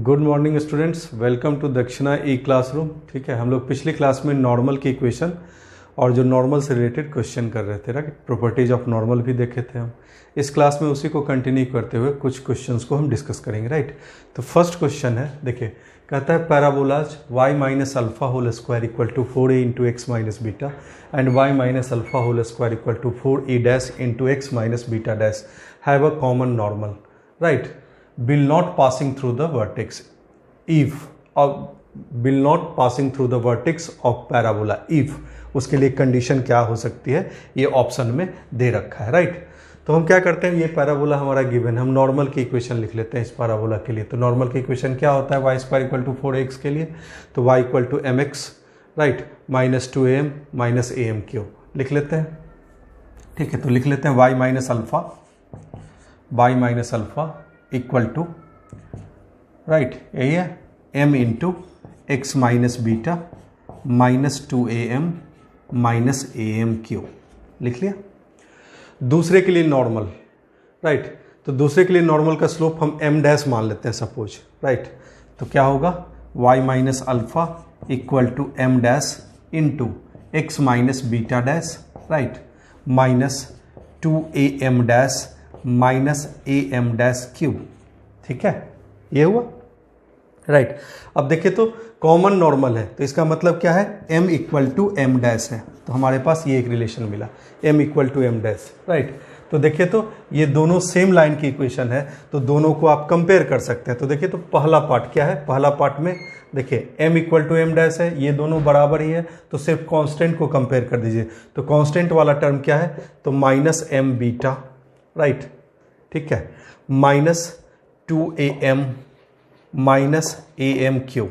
Good morning students, welcome to Dakshina e classroom. ठीक है, हम लोग पिछली क्लास में नॉर्मल की इक्वेशन और जो नॉर्मल से रिलेटेड क्वेश्चन कर रहे थे, राइट। प्रॉपर्टीज ऑफ नॉर्मल भी देखे थे हम। इस क्लास में उसी को कंटिन्यू करते हुए कुछ क्वेश्चंस को हम डिस्कस करेंगे, राइट। तो फर्स्ट क्वेश्चन है, देखिए, कहता है parabolas y minus alpha whole square equal to 4a into x minus beta and y minus alpha whole square equal to 4e dash into x minus beta dash have a common normal, right. will not passing through the vertex if or will not passing through the vertex of parabola if, उसके लिए condition क्या हो सकती है, ये option में दे रखा है, राइट। तो हम क्या करते हैं, ये पैराबोला हमारा गिवन है, हम नॉर्मल की इक्वेशन लिख लेते हैं इस पैराबोला के लिए। तो नॉर्मल की इक्वेशन क्या होता है, Y square equal to 4x के लिए, तो y equal to mx, right, minus 2am minus am q लिख लेते हैं। ठीक है, तो लिख लेते हैं y minus alpha equal to, right, यही है, m into x minus beta minus 2am minus am q लिख लिया। दूसरे के लिए नॉर्मल, राइट, तो दूसरे के लिए नॉर्मल का स्लोप हम m डैश मान लेते हैं सपोज, राइट। तो क्या होगा, y minus alpha equal to m dash into x minus beta dash, right, minus 2am dash minus am dash q. ठीक है, ये हुआ, राइट। अब देखिए, तो कॉमन नॉर्मल है, तो इसका मतलब क्या है, m equal to m dash है, तो हमारे पास ये एक रिलेशन मिला, m equal to m dash, right. तो देखिए, तो ये दोनों सेम लाइन की इक्वेशन है, तो दोनों को आप कंपेयर कर सकते हैं। तो देखिए, तो पहला पार्ट क्या है, पहला पार्ट में देखिए m equal to m dash है, ये दोनों बराबर ही है, तो सिर्फ कांस्टेंट को कंपेयर कर दीजिए। तो कांस्टेंट वाला टर्म क्या है, तो माइनस m बीटा, राइट, ठीक है, minus 2am minus am Q,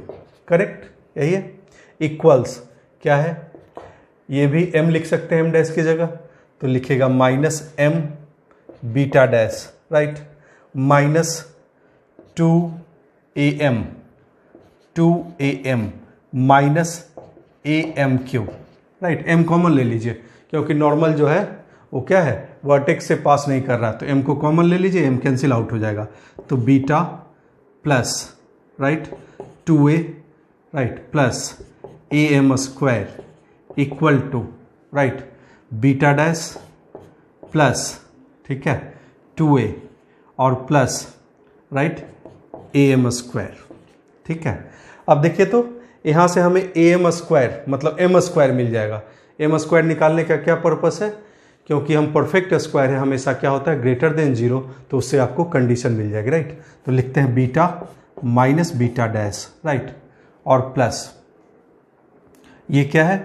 correct, यही है, इक्वल्स क्या है, ये भी m लिख सकते हैं m डैश की जगह, तो लिखेगा minus m beta dash, right, minus 2am minus am Q, right. m common ले लीजिए, क्योंकि नॉर्मल जो है वो क्या है, वर्टेक्स से पास नहीं कर रहा, तो m को कॉमन ले लीजिए, m कैंसिल आउट हो जाएगा। तो beta plus, right, 2a, right, plus am square equal to, right, beta dash plus, ठीक है, 2a और प्लस, राइट, am स्क्वायर। ठीक है, अब देखिए, तो यहाँ से हमें am स्क्वायर मतलब m स्क्वायर मिल जाएगा। m स्क्वायर निकालने का क्या पर्पस है, क्योंकि हम परफेक्ट स्क्वायर है, हमेशा क्या होता है, ग्रेटर देन 0, तो उससे आपको कंडीशन मिल जाएगी, राइट। तो लिखते हैं beta minus beta dash, right, और प्लस ये क्या है,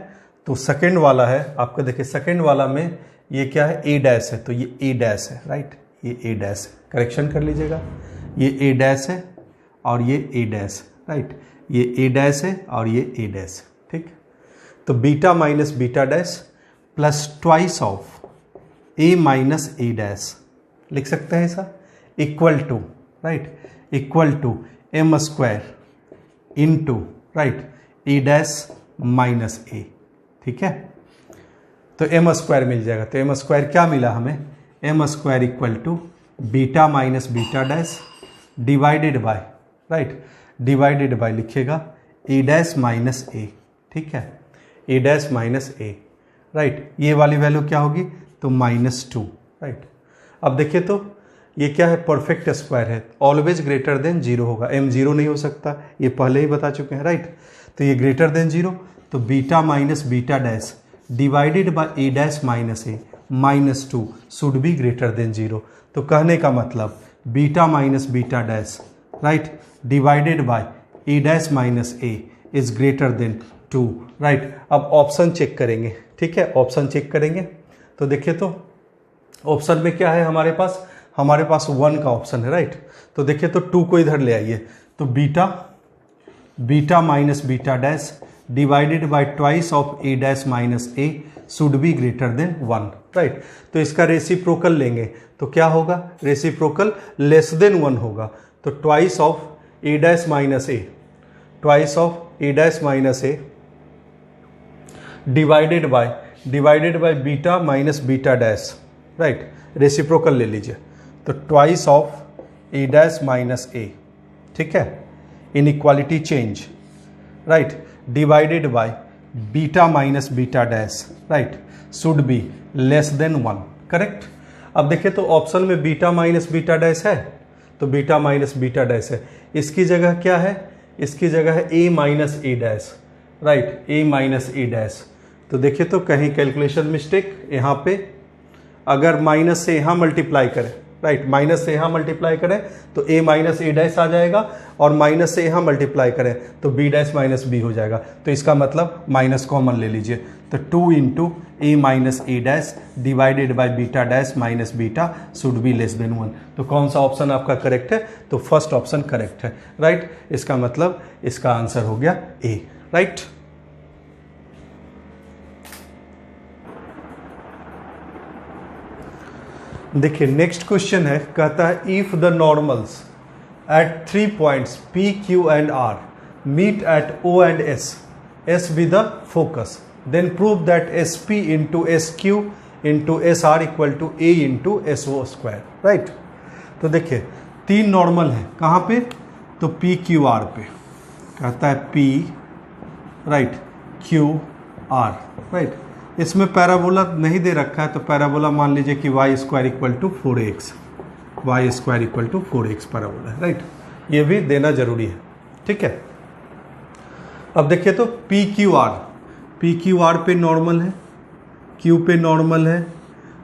तो सेकेंड वाला है आपका, देखिए सेकेंड वाला में ये क्या है, ए डैश है, तो ये ए डैश है, राइट, ये ए डैश है, करेक्शन कर लीजिएगा, ये ए डैश है और ये ए डैश, राइट, ये ए डैश है और ये ए डैश, ठीक। तो beta minus beta dash plus twice of A minus A dash लिख सकते हैं ऐसा, equal to, right, equal to M square into, right, A dash minus ए। ठीक है, तो एम स्क्वायर मिल जाएगा। तो एम स्क्वायर क्या मिला हमें, m square equal to beta minus beta dash divided by, right, divided by लिखेगा ए डैश माइनस ए। ठीक है, a dash minus a, right, ये वाली वैल्यू क्या होगी, तो -2, राइट। अब देखिए, तो ये क्या है, परफेक्ट स्क्वायर है, ऑलवेज ग्रेटर देन 0 होगा, m 0 नहीं हो सकता, ये पहले ही बता चुके हैं, राइट। तो ये ग्रेटर देन 0, तो beta minus beta dash divided by A dash minus A -2 should be greater than 0। तो कहने का मतलब beta minus beta dash, right, divided by A dash minus A is greater than 2, right. अब option check करेंगे, ठीक है, option check करेंगे। तो देखिए, तो ऑप्शन में क्या है हमारे पास 1 का ऑप्शन है, राइट। तो देखिए, तो 2 को इधर ले आइए, तो beta minus beta dash divided bye twice of A dash minus A should be greater than 1, right. तो इसका रेसिप्रोकल लेंगे, तो क्या होगा, रेसिप्रोकल लेस देन 1 होगा, तो twice of A dash minus A, twice of A dash minus A divided by beta minus beta dash, right, reciprocal ले लीजिए, तो twice of A dash minus ए, ठीक है, inequality change, right, divided by beta minus beta dash, right, should be less than 1, correct. अब देखिए तो option में beta minus beta dash है, तो बीटा माइनस बीटा डैश है, इसकी जगह क्या है, इसकी जगह है ए माइनस ए डैश, राइट, ए माइनस ए डैश। तो देखिए तो कहीं कैलकुलेशन मिस्टेक, यहाँ पे अगर माइनस से यहाँ मल्टीप्लाई करें, राइट, माइनस से यहाँ मल्टीप्लाई करें तो ए माइनस ए डैश आ जाएगा, और माइनस से यहाँ मल्टीप्लाई करें तो बी डैश माइनस बी हो जाएगा। तो इसका मतलब माइनस कॉमन ले लीजिए, तो 2 into a minus A dash divided by beta dash minus beta should be less than 1। तो कौन सा ऑप्शन आपका करेक्ट है, तो फर्स्ट ऑप्शन करेक्ट है, राइट। इसका मतलब इसका आंसर हो गया ए, राइट। देखिए नेक्स्ट क्वेश्चन है, कहता है if the normals at 3 points P, Q and R meet at O and S, S be the focus, then prove that SP into SQ into SR equal to A into SO square, right. तो देखिए 3 normal है, कहाँ पे, तो P Q R पे, कहता है P, right, Q R, right. इसमें पैराबोला नहीं दे रखा है, तो पैराबोला मान लीजिए कि y square equal to 4x, y square equal to 4x parabola है, राइट। ये भी देना जरूरी है, ठीक है। अब देखिए तो पी क्यू आर पे नॉर्मल है, क्यू पे नॉर्मल है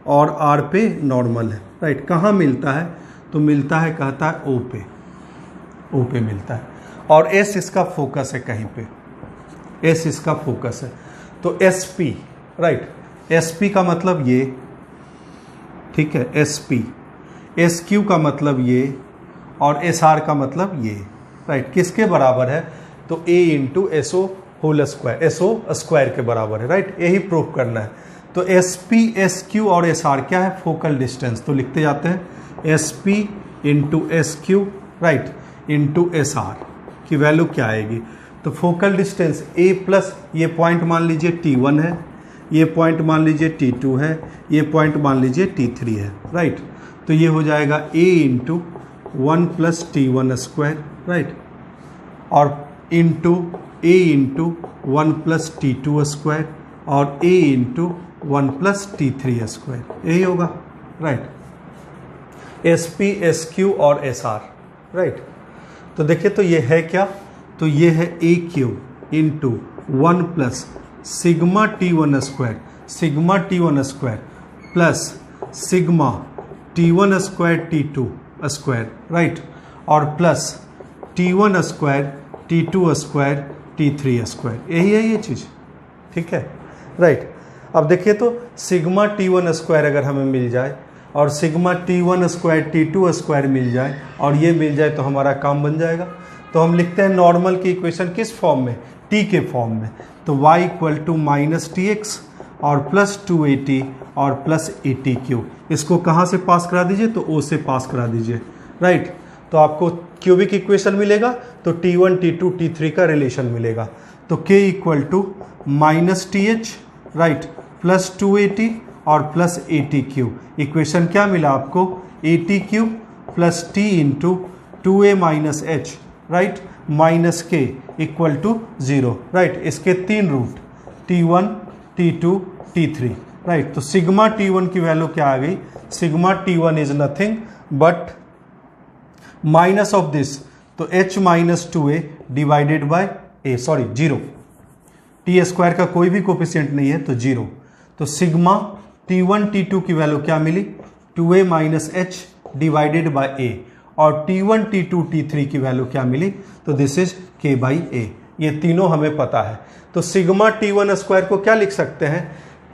और आर पे नॉर्मल है, राइट। कहाँ मिलता है, तो मिलता है, कहता है ओ पे मिलता है, और एस इसका फोकस है, कहीं पे एस इसका फोकस है। तो S P, right, S P का मतलब ये, ठीक है, एस पी, एस क्यू का मतलब ये, और एस आर का मतलब ये, राइट। किसके बराबर है, तो A into S O whole square, S O square के बराबर है, राइट। यही प्रूफ करना है। तो एस पी, एस क्यू और एस आर क्या है, फोकल डिस्टेंस, तो लिखते जाते हैं S P into S Q, right, into S R की वैल्यू क्या आएगी, तो फोकल डिस्टेंस ए प्लस ये पॉइंट मान लीजिए T1 है, ये पॉइंट मान लीजिए T2 है, ये पॉइंट मान लीजिए T3 है, राइट। तो ये हो जाएगा a into 1 plus T1 square, right, और into a into 1 plus T2 square, और a into 1 plus T3 square, यही होगा, right. S P, S Q और एस आर, राइट। तो देखिए तो ये है क्या, तो ये है A Q into 1 plus sigma T1 square, sigma T1 square plus sigma T1 square T2 square, right, और plus T1 square T2 square T3 square, यही है ये चीज़, ठीक है, राइट। अब देखिए तो सिग्मा T1 स्क्वायर अगर हमें मिल जाए और sigma T1 square T2 square मिल जाए और ये मिल जाए तो हमारा काम बन जाएगा। तो हम लिखते हैं नॉर्मल की इक्वेशन किस फॉर्म में, t के फॉर्म में, तो y equal to minus TX और प्लस 2AT और प्लस ATQ, इसको कहाँ से पास करा दीजिए, तो O से पास करा दीजिए, राइट। तो आपको क्यूबिक इक्वेशन मिलेगा, तो T1 T2 T3 का रिलेशन मिलेगा। तो K equal to minus TH, right, plus 2AT और प्लस ATQ। इक्वेशन क्या मिला आपको, ATQ plus T into 2A minus H, right, minus K equal to 0, right. इसके 3 root T1 T2 T3, right. तो sigma T1 की value क्या आ गई, sigma T1 is nothing but minus of this, तो H minus 2A divided by A, sorry 0, T square का कोई भी कोफिशिएंट नहीं है तो 0। तो सिग्मा T1 T2 की वैल्यू क्या मिली, 2A minus H divided by A, और T1 T2 T3 की वैल्यू क्या मिली, तो this is K by A। ये तीनों हमें पता है। तो सिग्मा T1 स्क्वायर को क्या लिख सकते हैं,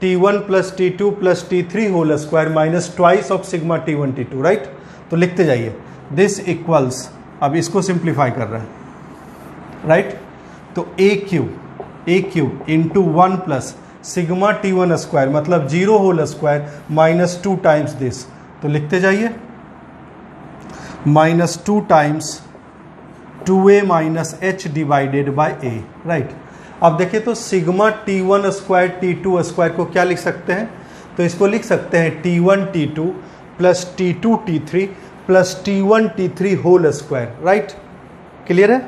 T1 plus T2 plus T3 whole square minus twice of sigma T1 T2, right. तो लिखते जाइए, दिस इक्वल्स, अब इसको सिंप्लीफाई कर रहे हैं, राइट। तो A Q into 1 plus sigma T1 square मतलब 0 whole square minus 2 times this, तो लिखते जाइए minus 2 times 2A minus H divided by A, right. अब देखिए तो sigma T1 square T2 square को क्या लिख सकते हैं, तो इसको लिख सकते हैं T1 T2 plus T2 T3 plus T1 T3 whole square, right. Clear है,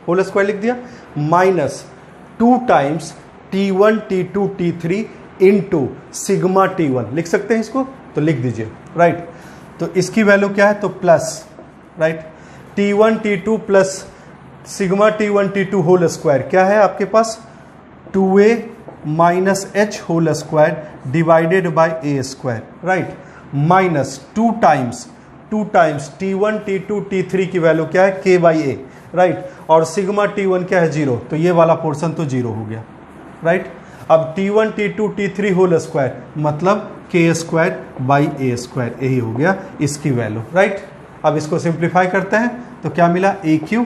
होल स्क्वायर लिख दिया, minus 2 times T1 T2 T3 into sigma T1 लिख सकते हैं इसको, तो लिख दीजिए, राइट। तो इसकी वैल्यू क्या है, तो plus, right, T1 T2 plus sigma T1 T2 whole square क्या है आपके पास, 2a minus h whole square divided by a square, right, minus 2 times T1 T2 T3 की वैल्यू क्या है, k बाई ए, राइट, और सिग्मा T1 क्या है, 0, तो ये वाला पोर्शन तो 0 हो गया, राइट। अब T1 T2 T3 whole square मतलब k square by a square, यही हो गया इसकी वैल्यू, राइट। अब इसको सिंप्लीफाई करते हैं तो क्या मिला, ए क्यू,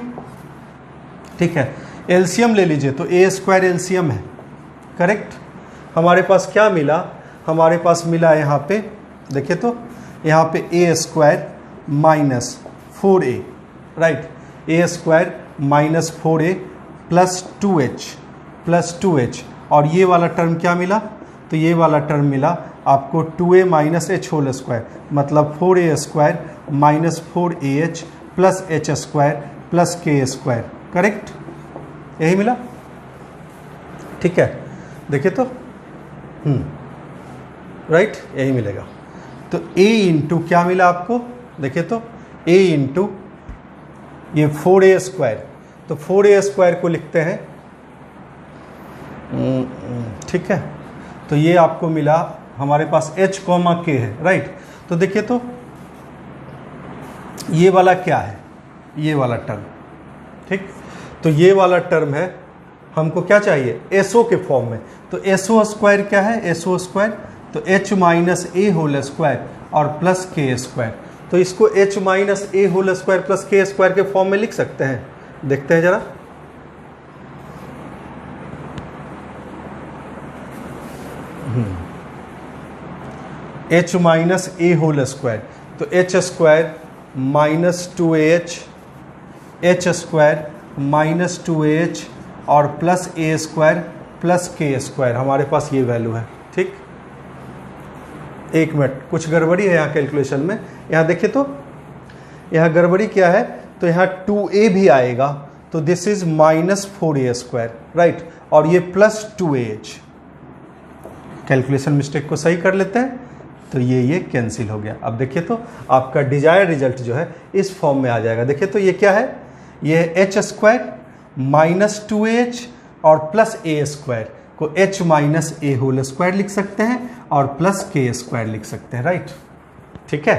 ठीक है। एलसीएम ले लीजिए तो ए स्क्वायर एलसीएम है, करेक्ट। हमारे पास क्या मिला, हमारे पास मिला यहाँ पे देखिए तो यहाँ पे A square minus 4a, right, A square minus 4a plus 2h, और ये वाला टर्म क्या मिला, तो ये वाला टर्म मिला आपको 2a minus h whole square मतलब 4a square minus 4ah plus H square plus के स्क्वायर, करेक्ट, यही मिला, ठीक है। देखिए तो राइट, यही मिलेगा। तो a इंटू क्या मिला आपको, देखिए तो a इंटू ये 4a स्क्वायर, तो 4a स्क्वायर को लिखते हैं, ठीक है। तो ये आपको मिला, हमारे पास h कॉमा k है, राइट। तो देखिए तो ये वाला क्या है, ये वाला टर्म, ठीक, तो ये वाला टर्म है, हमको क्या चाहिए, एसओ के फॉर्म में, तो एसओ स्क्वायर क्या है, एसओ स्क्वायर तो h माइनस ए होल स्क्वायर और प्लस के स्क्वायर, तो इसको h माइनस ए होल स्क्वायर प्लस के स्क्वायर के फॉर्म में लिख सकते हैं, देखते हैं जरा। h माइनस ए होल स्क्वायर तो h square minus 2ah, h square minus 2ah और प्लस ए स्क्वायर प्लस के स्क्वायर, हमारे पास ये वैल्यू है, ठीक। एक मिनट, कुछ गड़बड़ी है यहाँ कैलकुलेशन में, यहाँ देखिए तो यहाँ गड़बड़ी क्या है, तो यहाँ 2a भी आएगा, तो this is minus 4a square, right, और ये प्लस 2ah, कैलकुलेशन मिस्टेक को सही कर लेते हैं, तो ये कैंसिल हो गया। अब देखिए तो आपका डिजायर्ड रिजल्ट जो है इस फॉर्म में आ जाएगा। देखिए तो ये क्या है, ये है h स्क्वायर माइनस 2h और प्लस a स्क्वायर को h माइनस ए होल स्क्वायर लिख सकते हैं और प्लस के स्क्वायर लिख सकते हैं, राइट, ठीक है।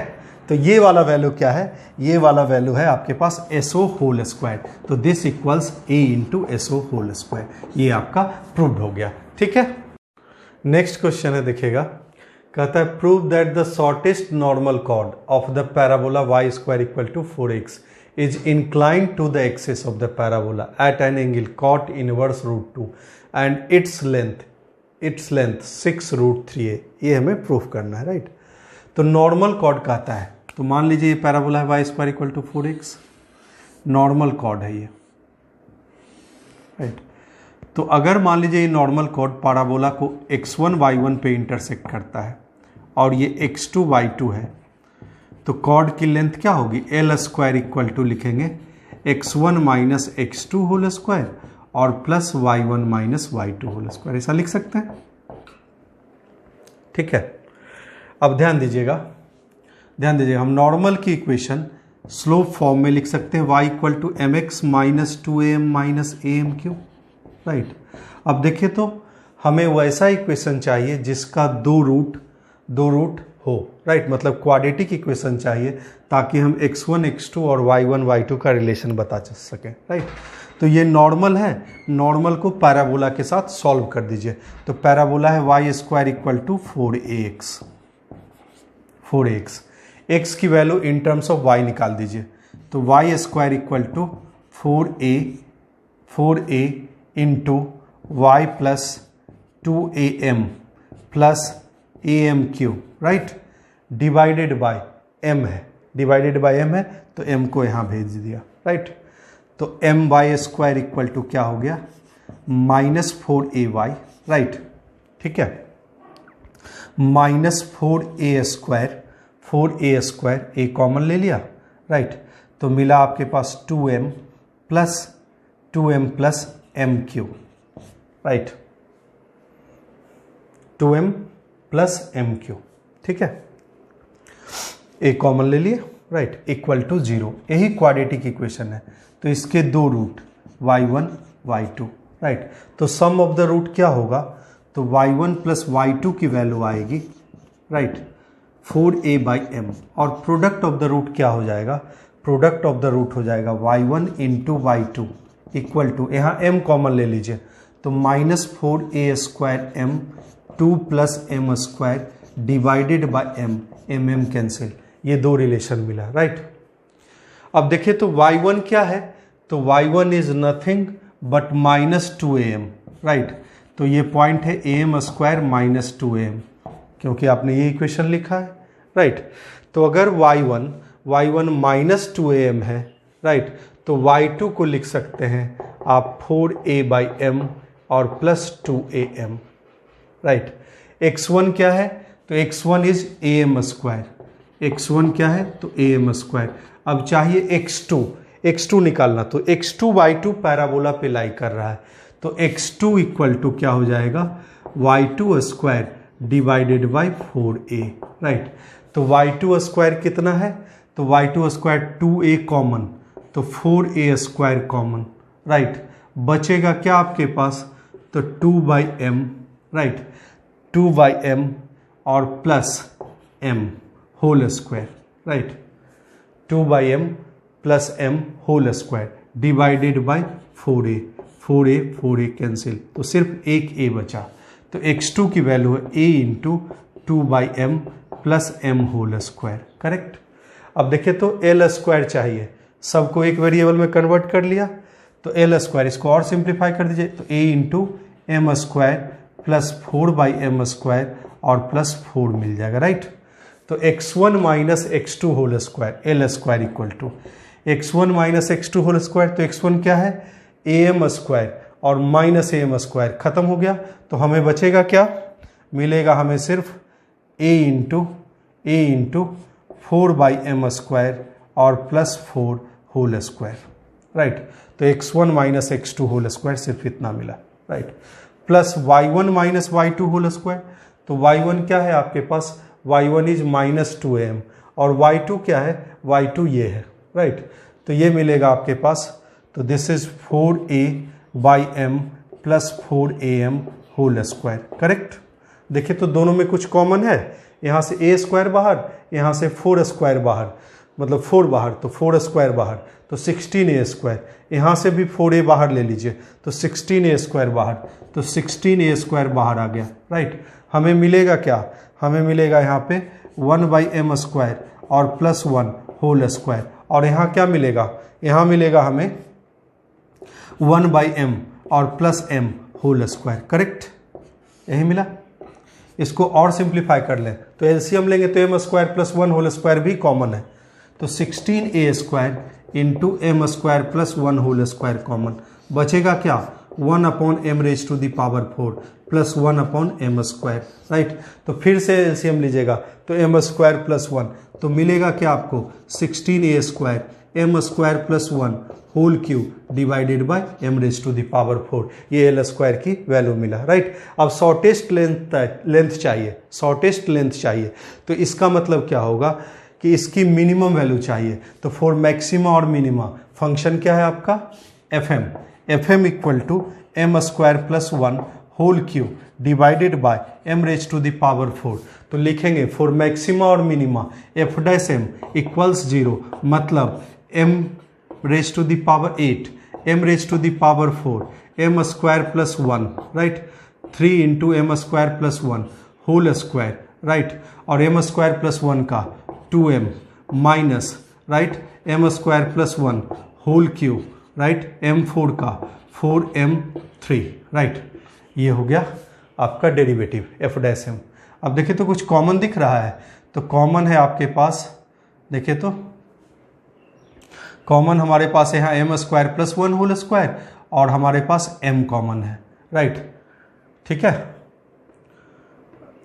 तो ये वाला वैल्यू क्या है, ये वाला वैल्यू है आपके पास एसओ होल स्क्वायर, तो this equals a into SO whole square, ये आपका प्रूव्ड हो गया, ठीक है। नेक्स्ट क्वेश्चन है, देखिएगा, कहता है prove that the shortest normal chord of the parabola y square equal to 4x is inclined to the axis of the parabola at an angle cot inverse root 2 and its length 6 root 3a, ये हमें proof करना है, right. तो normal cord कहता है, तो मान लीजिए ये पैराबोला है y square equal to 4x, normal chord है ये, राइट। तो अगर मान लीजिए ये नॉर्मल कॉर्ड पैराबोला को x1 y1 पे इंटरसेक्ट करता है और ये x2 y2 है, तो कॉर्ड की लेंथ क्या होगी, एल स्क्वायर इक्वल टू लिखेंगे x1 minus x2 whole square और plus y1 minus y2 whole square, ऐसा लिख सकते हैं, ठीक है। अब ध्यान दीजिएगा, हम नॉर्मल की इक्वेशन स्लोप फॉर्म में लिख सकते हैं, y equal to m x minus 2am minus am3, right. अब देखिए तो हमें वैसा इक्वेशन चाहिए जिसका दो रूट हो, राइट, मतलब क्वाड्रेटिक इक्वेशन चाहिए ताकि हम x1 x2 और y1 y2 का रिलेशन बता सकें, राइट। तो ये नॉर्मल है, नॉर्मल को पैराबोला के साथ सॉल्व कर दीजिए, तो पैराबोला है y square equal to 4ax, x की वैल्यू इन टर्म्स ऑफ y निकाल दीजिए, तो y square equal to 4a into y plus 2am plus am3, right, divided by m है, तो m को यहाँ भेज दिया, राइट। तो my स्क्वायर इक्वल टू क्या हो गया, माइनस 4ay, राइट, ठीक है, minus 4a square, a common ले लिया, राइट, तो मिला आपके पास 2m plus 2m plus m cube, right, 2m plus m cube, ठीक है, ए कॉमन ले लिए, राइट, इक्वल टू 0। यही क्वाड्रेटिक इक्वेशन है। तो इसके दो रूट y1 y2, राइट, तो सम ऑफ द रूट क्या होगा, तो y1 प्लस y2 की वैल्यू आएगी, राइट, 4a/m, और प्रोडक्ट ऑफ द रूट क्या हो जाएगा, प्रोडक्ट ऑफ द रूट हो जाएगा y1 into y2 equal to, यहाँ m कॉमन ले लीजिए, तो -4a² m 2 plus m square divided by m, mm cancel, ये दो रिलेशन मिला, राइट। अब देखिए तो y1 क्या है, तो y1 is nothing but -2am, right, तो ये पॉइंट है am² -2am, क्योंकि आपने ये इक्वेशन लिखा है, राइट। तो अगर y1 -2am है, राइट, तो y2 को लिख सकते हैं आप 4a/m और प्लस 2am, राइट। x1 क्या है, तो x1 इज am², x1 क्या है, तो am²। अब चाहिए x2 निकालना, तो x2 y2 पैराबोला पे लाई कर रहा है, तो x2 इक्वल टू क्या हो जाएगा, y2² divided by 4a, right. तो y2² कितना है, तो y2² 2a कॉमन, तो 4a² कॉमन, राइट, बचेगा क्या आपके पास, तो 2/m, राइट, 2/m और plus m whole square, right, 2/m plus m whole square divided by 4a cancel, तो सिर्फ एक a बचा, तो x2 की वैल्यू है a into 2/m plus m whole square, correct. अब देखिए तो l² चाहिए, सबको एक वेरिएबल में कन्वर्ट कर लिया, तो l², इसको और सिंप्लीफाई कर दीजिए, तो a into m² plus 4/m² और प्लस 4 मिल जाएगा, राइट। तो x1 minus x2 whole square l² equal to x1 minus x2 whole square, तो x1 क्या है, am² और माइनस am², खत्म हो गया, तो हमें बचेगा क्या, मिलेगा हमें सिर्फ a इंटू 4/m² और प्लस 4 होल स्क्वायर, राइट। तो x1 minus x2 whole square सिर्फ इतना मिला, right, plus y1 minus y2 whole square, तो y1 क्या है आपके पास, y1 इज -2am और y2 क्या है, y2 ये है, राइट, तो ये मिलेगा आपके पास, तो this is 4a/m plus 4am whole square, correct. देखिए तो दोनों में कुछ कॉमन है, यहाँ से a² बाहर, यहाँ से 4² बाहर, मतलब 4 बाहर, तो 4² बाहर, तो 16a², यहाँ से भी 4a बाहर ले लीजिए, तो 16a² बाहर, तो 16a² बाहर आ गया, राइट। हमें मिलेगा क्या, हमें मिलेगा यहाँ पे 1/m² और प्लस 1 होल स्क्वायर, और यहाँ क्या मिलेगा, यहाँ मिलेगा हमें 1/m और plus m whole square, correct, यही मिला। इसको और सिंप्लीफाई कर लें, तो एलसीएम लेंगे तो m² प्लस 1 होल स्क्वायर भी कॉमन है, तो 16a² into m² plus 1 whole square common, बचेगा क्या, 1/m⁴ प्लस 1/m², राइट। तो फिर से एलसीएम लीजिएगा, तो m² प्लस 1, तो मिलेगा क्या आपको, 16a² m² plus 1 whole cube divided by m⁴, ये l² की वैल्यू मिला, राइट। अब शॉर्टेस्ट लेंथ चाहिए, तो इसका मतलब क्या होगा कि इसकी मिनिमम वैल्यू चाहिए, तो फॉर मैक्सिमा और मिनिमा फंक्शन क्या है आपका, fm equal to m² plus 1 whole cube divided by m⁴, तो लिखेंगे फॉर मैक्सिमा और मिनिमा f' इक्वल्स 0, मतलब m�8, m⁴, m² plus 1, right, 3 into m² plus 1 whole square, right, और m² प्लस 1 का 2m minus, right, m² plus 1 whole cube, right, m4 का 4m3, right, ये हो गया आपका डेरिवेटिव f'। अब देखिए तो कुछ कॉमन दिख रहा है, तो कॉमन है आपके पास, देखिए तो कॉमन हमारे पास है यहाँ m² प्लस 1 होल स्क्वायर और हमारे पास m कॉमन है, राइट, ठीक है,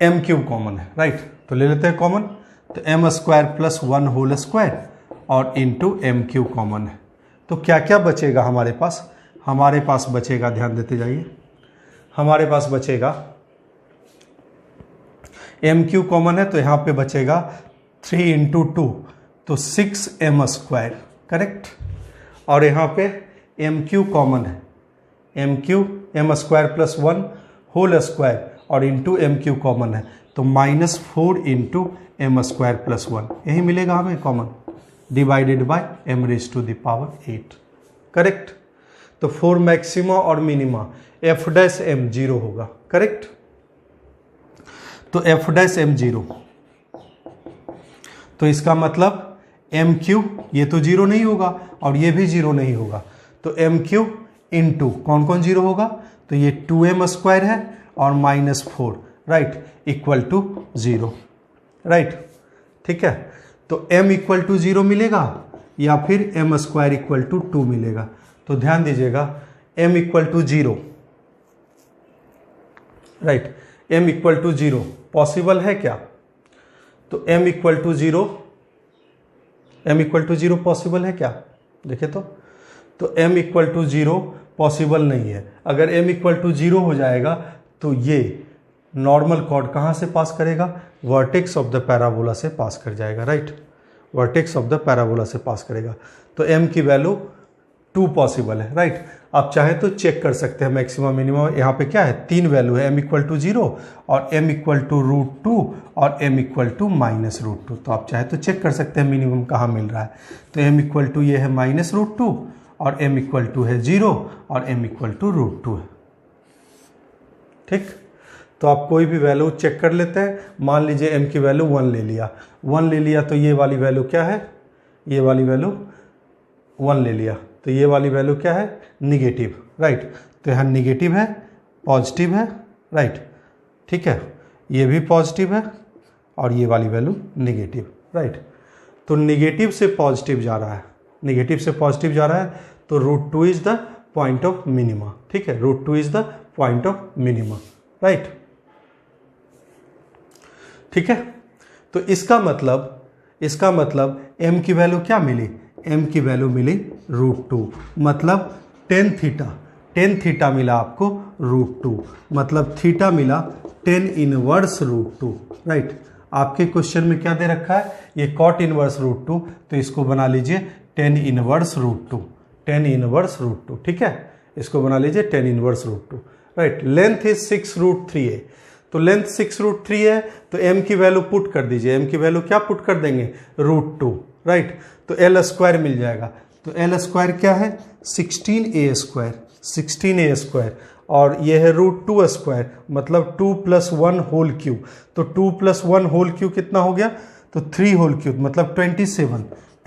m³ कॉमन है, राइट, तो ले लेते हैं कॉमन, तो m² प्लस 1 होल स्क्वायर और इंटू m³ कॉमन है, तो क्या क्या बचेगा हमारे पास, हमारे पास बचेगा, ध्यान देते जाइए, हमारे पास बचेगा एम क्यू कॉमन है तो यहाँ पे बचेगा 3 इंटू 2 तो 6m², करेक्ट। और यहाँ पे एम क्यू कॉमन है, M Q m² + 1 whole square और इंटू एम क्यू कॉमन है तो -4 इंटू m² + 1 यही मिलेगा हमें common, divided by m⁻⁸, correct. तो 4 मैक्सिमा और मिनिमा f' m0 होगा, करेक्ट। तो f' m0, तो इसका मतलब एम क्यू, ये तो 0 नहीं होगा और ये भी 0 नहीं होगा, तो एम क्यू इंटू कौन कौन 0 होगा, तो ये 2m² है और -4, राइट, इक्वल टू 0, राइट, ठीक है। तो m इक्वल टू 0 मिलेगा या फिर m² इक्वल टू 2 मिलेगा। तो ध्यान दीजिएगा m equal to 0, right, m equal to 0 possible है क्या, तो m इक्वल टू 0 पॉसिबल है क्या, देखे तो m इक्वल टू 0 पॉसिबल नहीं है। अगर m इक्वल टू 0 हो जाएगा तो ये नॉर्मल कॉर्ड कहाँ से पास करेगा, वर्टेक्स ऑफ द पैराबोला से पास कर जाएगा, right, vertex of the parabola से पास करेगा। तो m की वैल्यू 2 पॉसिबल है, राइट। आप चाहे तो चेक कर सकते हैं मैक्सिमम मिनिमम, यहाँ पे क्या है 3 वैल्यू है, m इक्वल टू 0 और m इक्वल टू √2 और m इक्वल टू -√2। तो आप चाहे तो चेक कर सकते हैं मिनिमम कहाँ मिल रहा है। तो m इक्वल टू ये है -√2 और m इक्वल टू है 0 और m इक्वल टू √2 है, ठीक। तो आप कोई भी वैल्यू चेक कर लेते हैं। मान लीजिए m की वैल्यू 1 ले लिया, 1 ले लिया तो ये वाली वैल्यू क्या है, ये वाली वैल्यू 1 ले लिया तो ये वाली वैल्यू क्या है, निगेटिव, राइट। तो यहाँ निगेटिव है, पॉजिटिव है, राइट, ठीक है, ये भी पॉजिटिव है और ये वाली वैल्यू निगेटिव, राइट। तो निगेटिव से पॉजिटिव जा रहा है, निगेटिव से पॉजिटिव जा रहा है तो √2 is the point of minima, ठीक है, √2 is the point of minima, right, ठीक है। तो इसका मतलब m की वैल्यू क्या मिली, m की वैल्यू मिली √2, मतलब tan थीटा मिला आपको √2, मतलब थीटा मिला tan इनवर्स √2, राइट। आपके क्वेश्चन में क्या दे रखा है, ये cot इनवर्स √2, तो इसको बना लीजिए tan इनवर्स √2, tan इनवर्स √2, ठीक है, इसको बना लीजिए tan inverse √2, right. Length is 6√3 है, तो लेंथ 6√3 है तो m की वैल्यू पुट कर दीजिए, m की वैल्यू क्या पुट कर देंगे, √2, राइट। तो l² मिल जाएगा, तो l² क्या है 16a² और ये है √2², मतलब 2 + 1 होल क्यूब, तो 2 + 1 होल क्यूब कितना हो गया, तो 3 होल क्यूब मतलब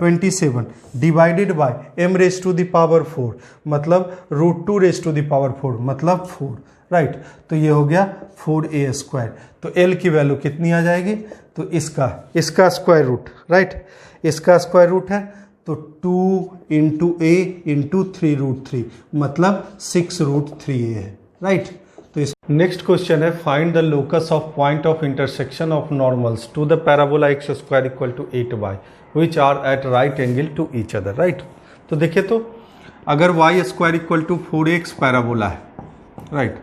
27 डिवाइडेड बाय m⁻⁴, मतलब √2⁴ मतलब 4, राइट। तो ये हो गया 4a²। तो l की वैल्यू कितनी आ जाएगी, तो इसका स्क्वायर रूट, राइट, इसका स्क्वायर रूट है तो 2 इंटू a इंटू 3√3 मतलब 6√3a है, राइट। तो इस नेक्स्ट क्वेश्चन है, find the locus of point of intersection of normals to the parabola x² = 8y which are at right angle to each other, right. तो देखिए, तो अगर y² = 4x पैराबोला है, राइट,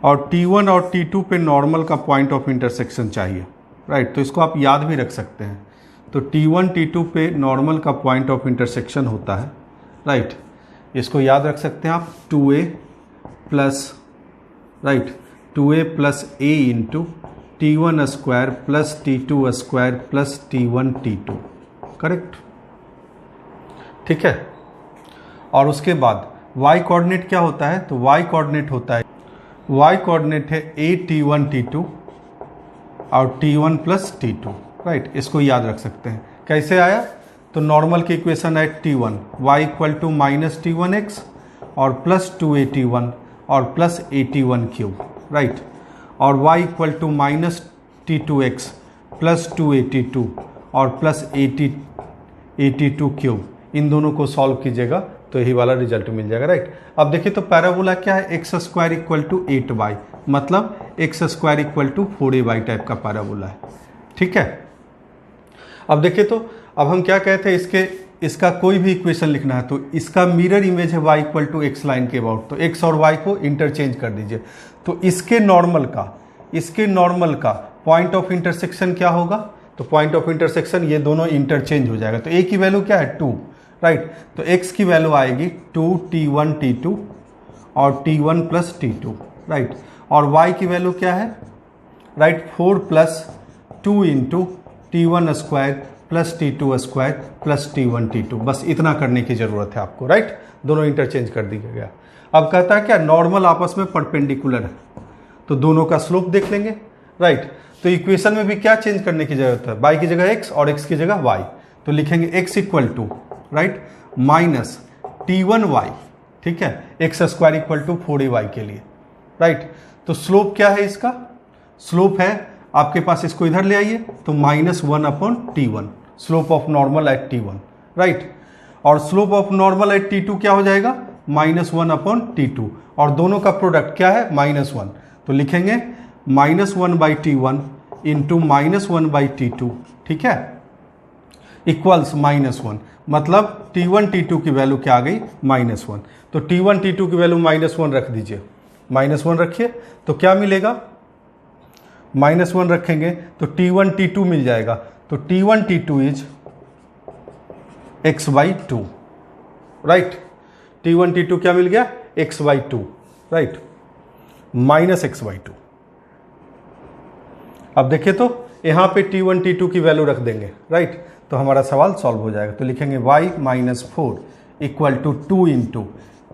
और T1 और T2 पे normal का पॉइंट ऑफ इंटरसेक्शन चाहिए, राइट, तो इसको आप याद भी रख सकते हैं। तो T1 T2 पे नॉर्मल का पॉइंट ऑफ इंटरसेक्शन होता है, राइट, इसको याद रख सकते हैं आप 2a plus, right, 2a + a into T1² plus T2² plus T1 T2, correct, ठीक है। और उसके बाद y कोऑर्डिनेट क्या होता है, तो y कोऑर्डिनेट होता है, y कोऑर्डिनेट है a T1 T2 और T1 प्लस T2, राइट, इसको याद रख सकते हैं। कैसे आया, तो नॉर्मल की इक्वेशन है T1 y = -T1x और प्लस 2a_T1 और प्लस a_T1³ राइट, और y = -T2x प्लस 2a_T2 और प्लस a_T2³, इन दोनों को सॉल्व कीजिएगा तो यही वाला रिजल्ट मिल जाएगा, राइट। अब देखिए तो पैराबोला क्या है, x² = 8y, मतलब x² = 4ay टाइप का पैराबोला है, ठीक है। अब देखिए तो अब हम क्या कहते हैं, इसके इसका कोई भी इक्वेशन लिखना है तो इसका मिरर इमेज है y equal to x line के अबाउट, तो x और y को इंटरचेंज कर दीजिए। तो इसके नॉर्मल का पॉइंट ऑफ इंटरसेक्शन क्या होगा, तो पॉइंट ऑफ इंटरसेक्शन ये दोनों इंटरचेंज हो जाएगा। तो a की वैल्यू क्या है 2, राइट। तो x की वैल्यू आएगी 2 t1 t2 और t1 प्लस t2, राइट। और y की वैल्यू क्या है, right, 4 plus 2 into t1 square plus t2 square plus t1 t2, बस इतना करने की जरूरत है आपको, राइट। दोनों इंटरचेंज कर दिया गया। अब कहता है क्या, नॉर्मल आपस में परपेंडिकुलर है, तो दोनों का स्लोप देख लेंगे, राइट। तो इक्वेशन में भी क्या चेंज करने की जरूरत है, y की जगह x और x की जगह y, तो लिखेंगे x equal to, right, minus t1y, ठीक है, x square equal to 4ay के लिए, राइट। तो स्लोप क्या है इसका, स्लोप है आपके पास, इसको इधर ले आइए, तो -1 upon t1, slope of normal at t1, right. और slope of normal at t2 क्या हो जाएगा, -1 अपॉन t2, और दोनों का प्रोडक्ट क्या है -1, तो लिखेंगे -1/t1 इंटू -1/t2, ठीक है, इक्वल्स -1, मतलब t1 t2 की वैल्यू क्या आ गई -1। तो t1 t2 की वैल्यू -1 रख दीजिए, -1 रखिए, तो क्या मिलेगा, -1 रखेंगे तो t1 t2 मिल जाएगा। तो t1 t2 is x/2, right. t1 t2 क्या मिल गया, x/2, राइट, -x/2। अब देखिए तो यहां पे t1 t2 की वैल्यू रख देंगे, राइट, तो हमारा सवाल सॉल्व हो जाएगा। तो लिखेंगे y - 4 equal to 2 into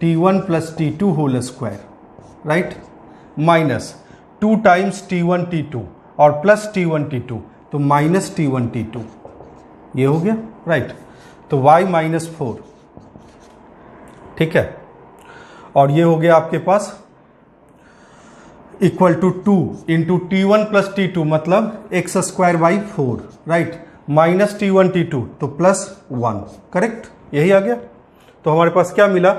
t1 plus t2 whole square, right, minus 2 times t1 t2 और प्लस t1 t2, तो माइनस t1 t2, ये हो गया, राइट। तो y - 4, ठीक है, और ये हो गया आपके पास equal to 2 into t1 plus t2, मतलब x स्क्वायर बाई 4, राइट, माइनस t1 t2, तो +1, करेक्ट, यही आ गया। तो हमारे पास क्या मिला,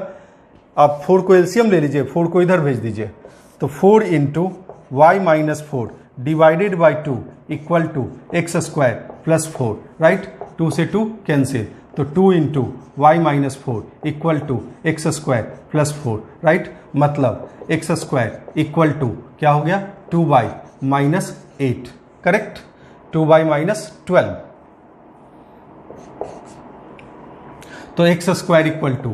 आप 4 को एलसीएम ले लीजिए, 4 को इधर भेज दीजिए, तो 4 into y - 4 divided by 2 equal to x square plus 4, right, 2 से 2 कैंसिल, तो 2 into y - 4 equal to x square plus 4, right, मतलब एक्स स्क्वायर इक्वल टू क्या हो गया, 2y - 8, करेक्ट, 2y - 12। तो x square equal to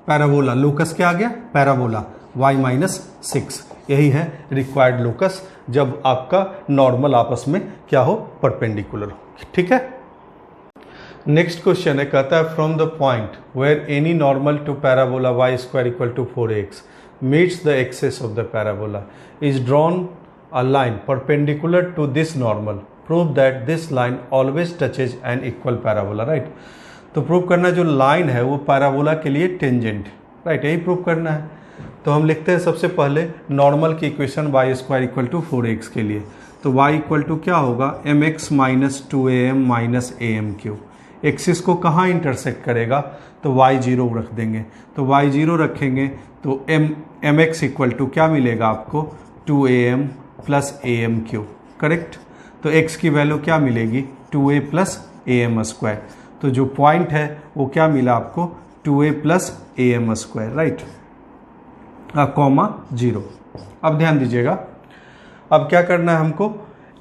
parabola, locus क्या आ गया, पैराबोला y - 6, यही है रिक्वायर्ड लोकस जब आपका नॉर्मल आपस में क्या हो, परपेंडिकुलर हो, ठीक है। नेक्स्ट क्वेश्चन है, कहता है from the point where any normal to parabola y square equal to 4x meets the axis of the parabola is drawn a line perpendicular to this normal, prove that this line always touches an equal parabola, right। तो prove करना जो line है वो parabola के लिए tangent, right, यही prove करना है। तो हम लिखते हैं सबसे पहले नॉर्मल की equation y square equal to 4x के लिए, तो y इक्वल टू क्या होगा, mx - 2am - am³। एक्सिस को कहाँ इंटरसेक्ट करेगा, तो y0 रख देंगे, तो y0 रखेंगे तो mx इक्वल टू क्या मिलेगा आपको, 2am प्लस am³, करेक्ट। तो x की वैल्यू क्या मिलेगी, 2a प्लस am², तो जो पॉइंट है वो क्या मिला आपको, 2a plus am², right, comma 0। अब ध्यान दीजिएगा, अब क्या करना है हमको,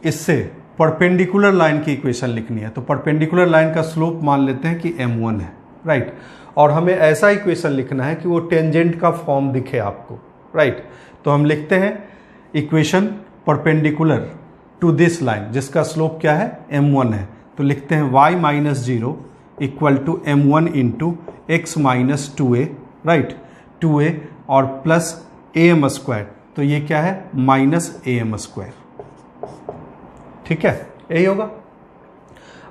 इससे परपेंडिकुलर लाइन की इक्वेशन लिखनी है। तो परपेंडिकुलर लाइन का स्लोप मान लेते हैं कि m1 है, राइट, और हमें ऐसा इक्वेशन लिखना है कि वो टेंजेंट का फॉर्म दिखे आपको, राइट। तो हम लिखते हैं equation perpendicular to this line जिसका स्लोप क्या है, m1 है, तो लिखते हैं y - 0 equal to m1 into x - 2a, right, 2a और प्लस am², तो ये क्या है, -am², ठीक है, यही होगा।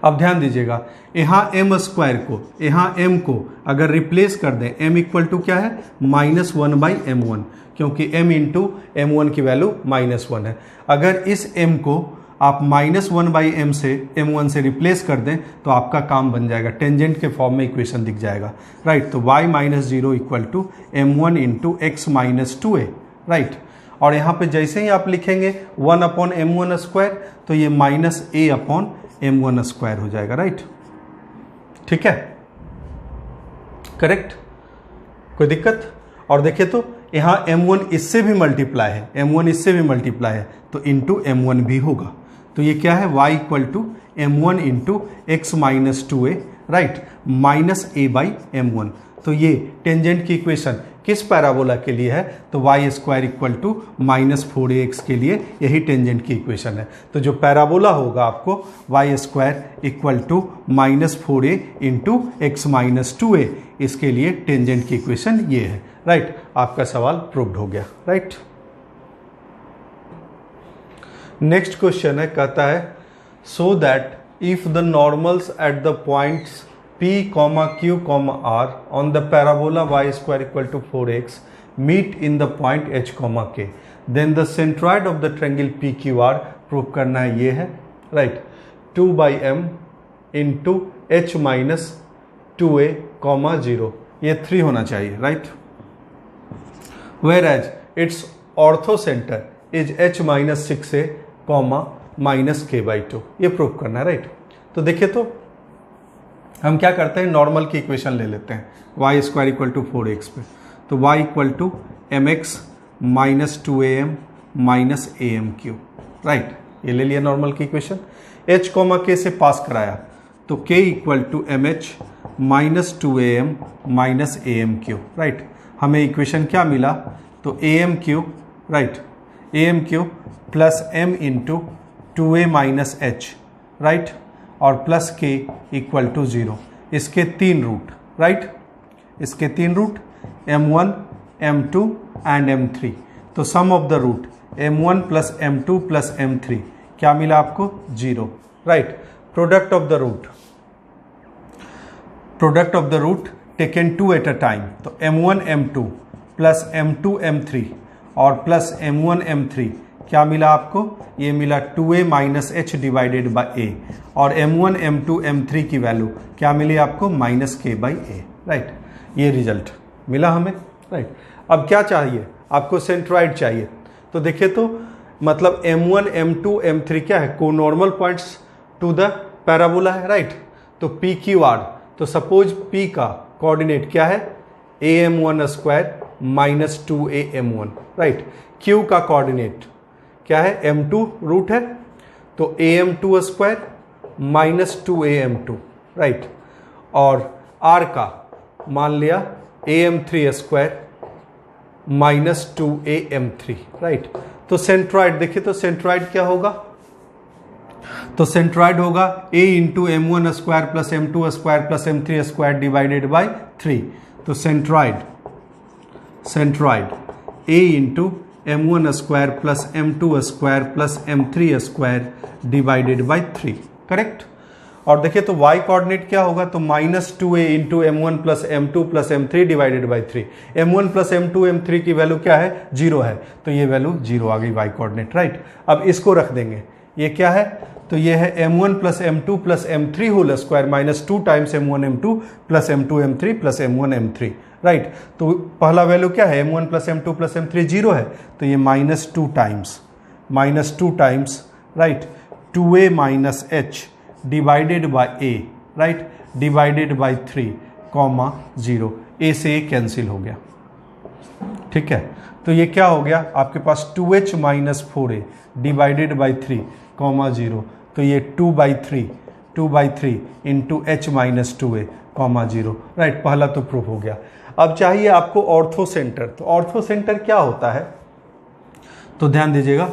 अब ध्यान दीजिएगा, यहाँ m² को, यहाँ m को अगर रिप्लेस कर दें, m इक्वल टू क्या है, -1/m1, क्योंकि m इंटू m1 की वैल्यू -1 है। अगर इस m को आप -1/m से m1 से रिप्लेस कर दें तो आपका काम बन जाएगा, टेंजेंट के फॉर्म में इक्वेशन दिख जाएगा, राइट। तो y - 0 equal to m1 into x - 2a, right, और यहाँ पे जैसे ही आप लिखेंगे 1/m1², तो ये -a/m1² हो जाएगा, राइट, ठीक है। करेक्ट, कोई दिक्कत? और देखिए तो यहाँ m1 इससे भी मल्टीप्लाई है, m1 इससे भी मल्टीप्लाई है, तो इंटू m1 भी होगा। तो ये क्या है, y equal to m1 into x minus 2a, right, minus a by m1। तो ये टेंजेंट की इक्वेशन किस पैराबोला के लिए है, तो y square equal to minus 4ax के लिए यही टेंजेंट की इक्वेशन है। तो जो पैराबोला होगा आपको y square equal to minus 4a into x minus 2a, इसके लिए टेंजेंट की इक्वेशन ये है, राइट। आपका सवाल प्रूव्ड हो गया, राइट। नेक्स्ट क्वेश्चन है, कहता है so that if the normals at the points P, Q, R on the parabola y square equal to 4x meet in the point H, K, then the centroid of the triangle PQR prove करना है, ये है, right, 2/m into h minus 2a, 0, ये 3 होना चाहिए, right. Where as its orthocentre is h minus 6a, minus k/2, ये prove करना है, राइट। तो देखिए तो हम क्या करते हैं, नॉर्मल की इक्वेशन ले लेते हैं Y square equal to 4x पे। तो y equal to mx minus 2am minus am3, right, ये ले लिया नॉर्मल की इक्वेशन। h, k से पास कराया, तो k equal to mh minus 2am minus am3, right. हमें इक्वेशन क्या मिला, तो am3, right, am3 plus m into 2a minus h, right, और प्लस के इक्वल टू 0। इसके 3 रूट, राइट, इसके 3 root m1, m2 and m3। तो sum of the root m1 plus m2 plus m3 क्या मिला आपको, 0, right. Product of the root taken 2 at a time, तो m1 m2 plus m2 m3 और plus m1 m3 क्या मिला आपको, ये मिला 2a minus h divided by a, और m1 m2 m3 की वैल्यू क्या मिली आपको, माइनस k/a, राइट। ये रिजल्ट मिला हमें, राइट। अब क्या चाहिए आपको, सेंट्रॉइड चाहिए। तो देखिए तो मतलब m1 m2 m3 क्या है, कोनॉर्मल पॉइंट्स टू द पैराबोला है, राइट। तो PQR, तो सपोज P का कोऑर्डिनेट क्या है, am1 square minus 2am1, right. Q का कोऑर्डिनेट क्या है, m2 रूट है, तो am2 square minus 2am2, right. और r का मान लिया am3 square minus 2am3, right. तो सेंट्रॉइड देखिए, तो सेंट्रॉइड क्या होगा, तो सेंट्रॉइड होगा a into m1 square plus m2 square plus m3 square divided by 3। तो centroid a into m1 square plus m2 square plus m3 square divided by 3, correct. और देखिए तो y कोऑर्डिनेट क्या होगा, तो minus 2a into m1 plus m2 plus m3 divided by 3। m1 plus m2 m3 की value क्या है, 0 है, तो ये वैल्यू 0 आ गई y कोऑर्डिनेट, राइट। अब इसको रख देंगे, ये क्या है, तो ये है m1 plus m2 plus m3 whole square minus 2 times m1 m2 plus m2 m3 plus m1 m3, right. तो पहला वैल्यू क्या है, m1 plus m2 plus m3 0 है, तो ये minus 2 times, right, 2a minus h divided by a, right, divided by 3, 0, a से a cancel हो गया, ठीक है। तो ये क्या हो गया आपके पास, 2h minus 4a divided by 3, 0, तो ये 2/3 into h minus 2a, 0, right. पहला तो प्रूफ हो गया। अब चाहिए आपको ऑर्थो सेंटर। तो ऑर्थो सेंटर क्या होता है, तो ध्यान दीजिएगा,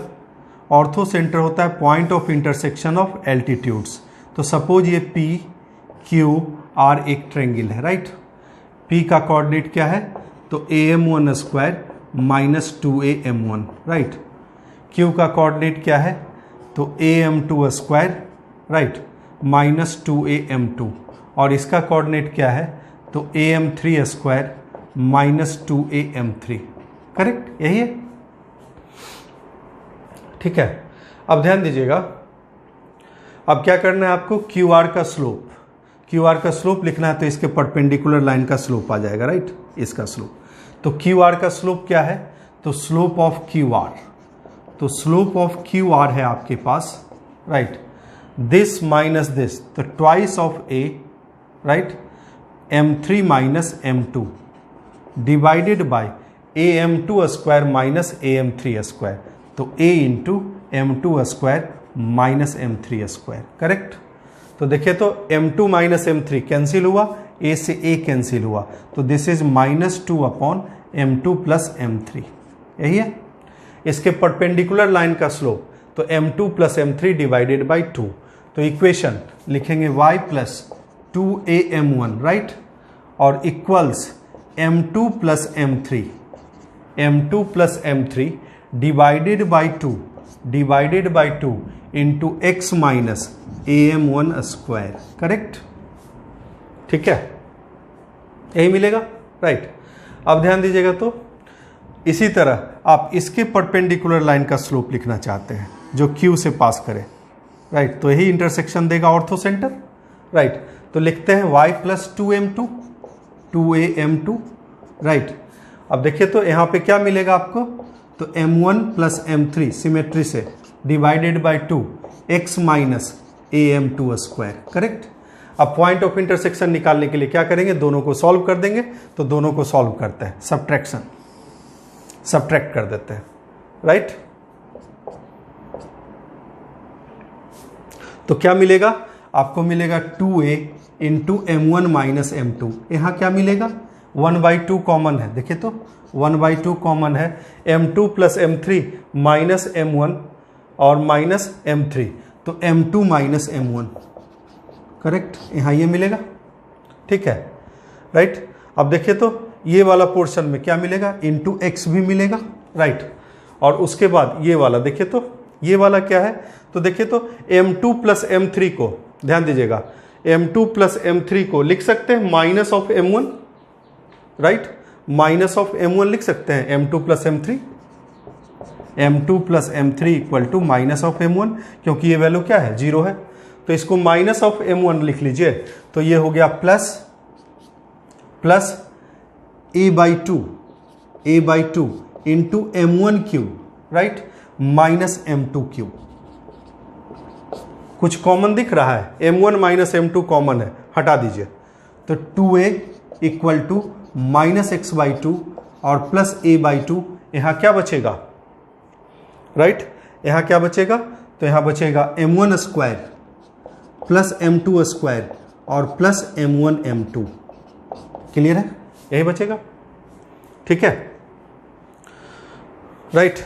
ऑर्थो सेंटर होता है point of intersection of altitudes. तो सपोज ये PQR एक ट्रायंगल है, राइट। P का कोऑर्डिनेट क्या है, तो am1 square minus 2am1, right. Q का कोऑर्डिनेट क्या है, तो am2 square, right, minus 2am2, और इसका कोऑर्डिनेट क्या है, तो am3 square minus 2am3, correct, यही है, ठीक है। अब ध्यान दीजिएगा, अब क्या करना है आपको, QR का स्लोप लिखना है, तो इसके परपेंडिकुलर लाइन का स्लोप आ जाएगा, राइट, इसका स्लोप। तो QR का स्लोप क्या है, तो स्लोप ऑफ QR, तो स्लोप ऑफ QR है आपके पास, राइट, दिस माइनस दिस, तो twice of A, right, m3 minus m2 divided by am2 square minus am3 square, तो a into m2 square minus m3 square, correct. तो देखिए तो m2 minus m3 cancel हुआ, a से a cancel हुआ, तो this is -2 upon m2 plus m3, यही है। इसके परपेंडिकुलर लाइन का स्लोप तो m2 plus m3 divided by 2, तो इक्वेशन लिखेंगे y प्लस 2am1, राइट, और equals m2 plus m3, m2 plus m3 divided by 2 into x minus am1 square, correct, ठीक है, यही मिलेगा, राइट। अब ध्यान दीजिएगा, तो इसी तरह आप इसके परपेंडिकुलर लाइन का स्लोप लिखना चाहते हैं जो Q से पास करे, राइट, तो यही इंटरसेक्शन देगा ऑर्थो सेंटर, राइट। तो लिखते हैं y प्लस 2am2, राइट। अब देखिए तो यहाँ पे क्या मिलेगा आपको, तो m1 प्लस m3 सिमेट्री से divided by 2 x minus am2 square, correct. अब पॉइंट ऑफ इंटरसेक्शन निकालने के लिए क्या करेंगे, दोनों को सॉल्व कर देंगे, तो दोनों को सॉल्व करते हैं, सब्ट्रैक्ट कर देते हैं, राइट। तो क्या मिलेगा आपको, मिलेगा 2a into m1 minus m2, यहां क्या मिलेगा 1/2 कॉमन है, देखिए तो 1/2 कॉमन है, m2 plus m3 minus m1 और माइनस m3, तो m2 माइनस m1, करेक्ट, यहां ये मिलेगा, ठीक है, राइट। अब देखिए तो ये वाला पोर्शन में क्या मिलेगा, इंटू एक्स भी मिलेगा, राइट, और उसके बाद ये वाला देखिए तो ये वाला क्या है, तो देखिए तो m2 प्लस m3 को, ध्यान दीजिएगा, m2 प्लस m3 को लिख सकते हैं minus of m1, right, minus of m1 लिख सकते हैं, m2 plus m3 equal to minus of m1, क्योंकि ये वैल्यू क्या है, 0 है, तो इसको माइनस ऑफ m1 लिख लीजिए, तो ये हो गया plus a/2 into m1 cube, right, minus m2 cube. कुछ कॉमन दिख रहा है, m1 माइनस m2 कॉमन है, हटा दीजिए, तो 2a equal to minus x/2 और प्लस a/2, यहां क्या बचेगा, राइट, यहां क्या बचेगा, तो यहां बचेगा m1 square plus m2 square और प्लस m1 m2, क्लियर है, यही बचेगा, ठीक है, राइट।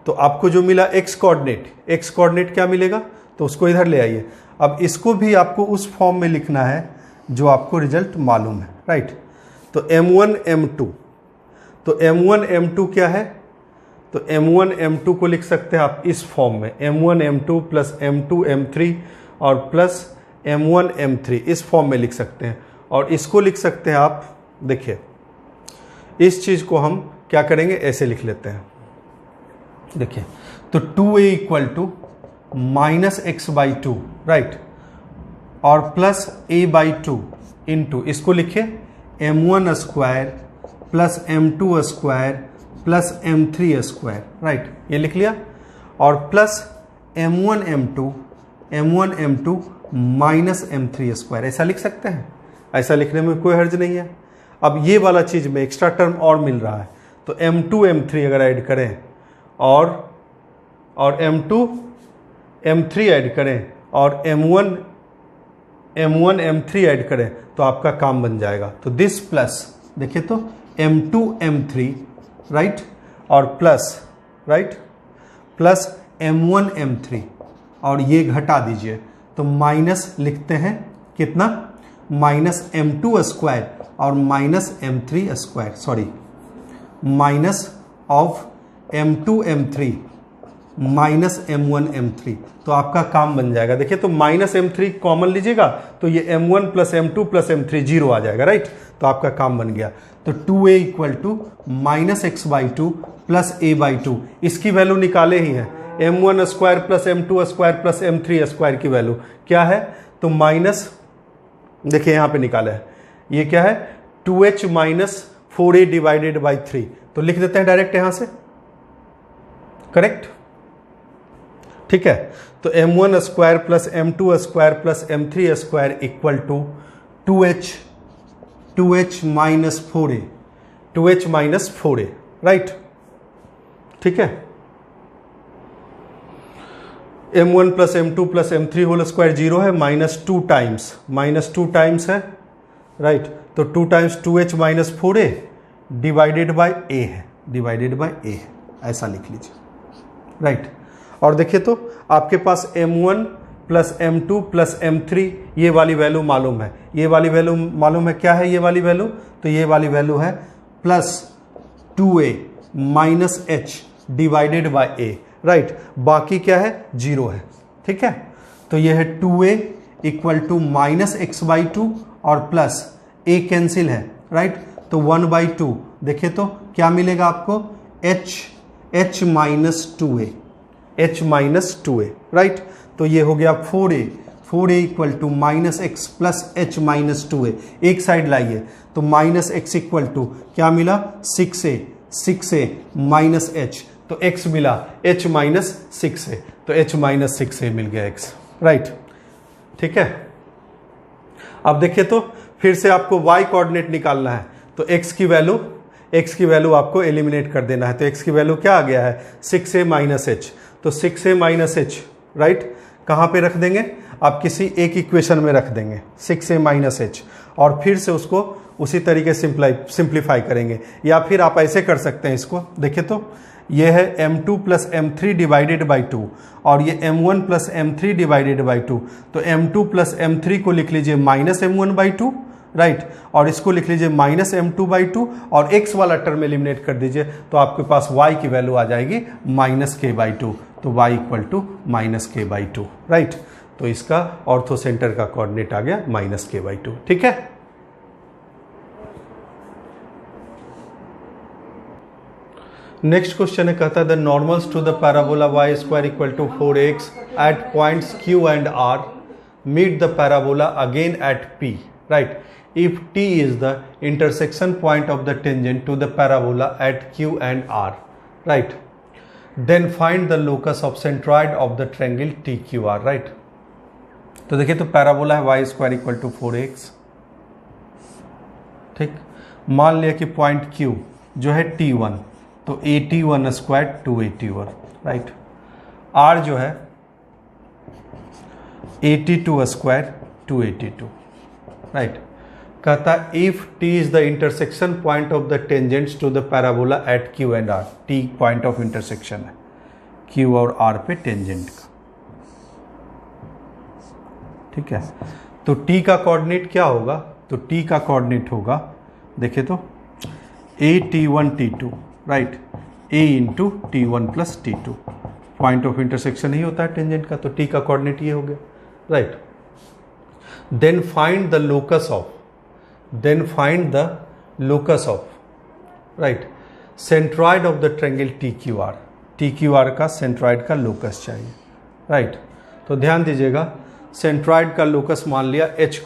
तो आपको जो मिला एक्स कोऑर्डिनेट क्या मिलेगा, तो उसको इधर ले आइए। अब इसको भी आपको उस फॉर्म में लिखना है जो आपको रिजल्ट मालूम है, राइट। तो m1 m2 क्या है, तो m1 m2 को लिख सकते हैं आप इस फॉर्म में, m1 m2 plus m2 m3 और प्लस m1 m3, इस फॉर्म में लिख सकते हैं। और इसको लिख सकते हैं आप, देखिए इस चीज को हम क्या करेंगे, ऐसे लिख लेते हैं, देखिए, तो 2a equal to minus x/2, right, और प्लस a/2 इंटू, इसको लिखिए m1 square plus m2 square plus m3 square, right, ये लिख लिया, और plus m1 m2 minus m3 square, ऐसा लिख सकते हैं, ऐसा लिखने में कोई हर्ज नहीं है। अब ये वाला चीज में एक्स्ट्रा टर्म और मिल रहा है, तो m2 m3 अगर ऐड करें और m2 m3 ऐड करें और m1 m3 ऐड करें, तो आपका काम बन जाएगा। तो दिस प्लस, देखिए तो m2 m3, राइट, और plus, right, plus m1 m3, और ये घटा दीजिए, तो माइनस लिखते हैं कितना, माइनस m2 स्क्वायर और minus m3 square, sorry, minus of m2 m3 minus m1 m3, तो आपका काम बन जाएगा। देखिए तो माइनस m3 कॉमन लीजिएगा, तो ये m1 plus m2 plus m3 0 आ जाएगा, राइट, तो आपका काम बन गया। तो 2a equal to minus x/2 plus a/2, इसकी वैल्यू निकाले ही है, m1 square plus m2 square plus m3 square की वैल्यू क्या है, तो माइनस, देखिए यहां पे निकाला है, ये क्या है 2h minus 4a divided by 3, तो लिख देते हैं डायरेक्ट यहां से, करेक्ट, ठीक है। तो m1 square plus m2 square plus m3 square equal to 2h 2h minus 4a, 2h minus 4a, right. ठीक है, m1 plus m2 plus m3 whole square 0 है, माइनस टू टाइम्स है, राइट। तो 2 times 2h minus 4a divided by a है, divided by a है, ऐसा लिख लीजिए, राइट। और देखिए तो आपके पास m1 plus m2 plus m3 ये वाली वैल्यू मालूम है, ये वाली वैल्यू मालूम है, क्या है ये वाली वैल्यू, तो ये वाली वैल्यू है plus 2a minus h divided by a, right. बाकी क्या है, 0 है, ठीक है। तो ये है 2a equal to minus x by 2 और प्लस a कैंसिल है, राइट। तो 1/2 देखिए तो क्या मिलेगा आपको, h minus 2a, h minus 2a, right. तो ये हो गया 4a equal to minus x plus h minus 2a, एक साइड लाइए तो माइनस एक्स इक्वल टू क्या मिला, 6a माइनस h, तो x मिला h माइनस 6a, तो h माइनस 6a मिल गया x, राइट। ठीक है, अब देखिए तो फिर से आपको y कोऑर्डिनेट निकालना है, तो x की वैल्यू आपको एलिमिनेट कर देना है। तो x की वैल्यू क्या आ गया है, 6a माइनस h, तो 6a माइनस h, राइट, कहाँ पे रख देंगे, आप किसी एक इक्वेशन में रख देंगे 6a माइनस h, और फिर से उसको उसी तरीके सिंप्लीफाई करेंगे। या फिर आप ऐसे कर सकते हैं इसको, देखिए तो ये है m2 plus m3 divided by 2 और ये m1 plus m3 divided by 2, तो m2 प्लस m3 को लिख लीजिए माइनस m1 बाई 2, राइट, और इसको लिख लीजिए माइनस m2 बाई 2 और x वाला टर्म एलिमिनेट कर दीजिए, तो आपके पास y की वैल्यू आ जाएगी माइनस k बाई 2, तो y equal to minus k by 2, right. तो इसका ऑर्थो सेंटर का कोऑर्डिनेट आ गया माइनस k बाई 2, ठीक है। नेक्स्ट क्वेश्चन है, कहता है the normals to the parabola y square equal to 4x at points q and r meet the parabola again at p, right, if t is the intersection point of the tangent to the parabola at q and r, right, then find the locus of centroid of the triangle tqr, right। तो देखिए तो parabola है y square equal to 4x, ठीक, मान लिया कि point q जो है t1, तो 81 स्क्वायर 281, राइट, r जो है 82 स्क्वायर 282, राइट। कहता है if t is the intersection point of the tangents to the parabola at q and r, t point of intersection है q और r पे टेंजेंट का, ठीक है। तो t का कोऑर्डिनेट क्या होगा, तो t का कोऑर्डिनेट होगा, देखिए तो a t1 t2, राइट, a into t1 plus t2, point of intersection ही होता है टेंजेंट का, तो t का कोऑर्डिनेट ये हो गया, right. Then find the locus of, right, centroid of the triangle TQR का सेंट्रॉइड का लोकस चाहिए, राइट। तो ध्यान दीजिएगा, सेंट्रॉइड का लोकस मान लिया h,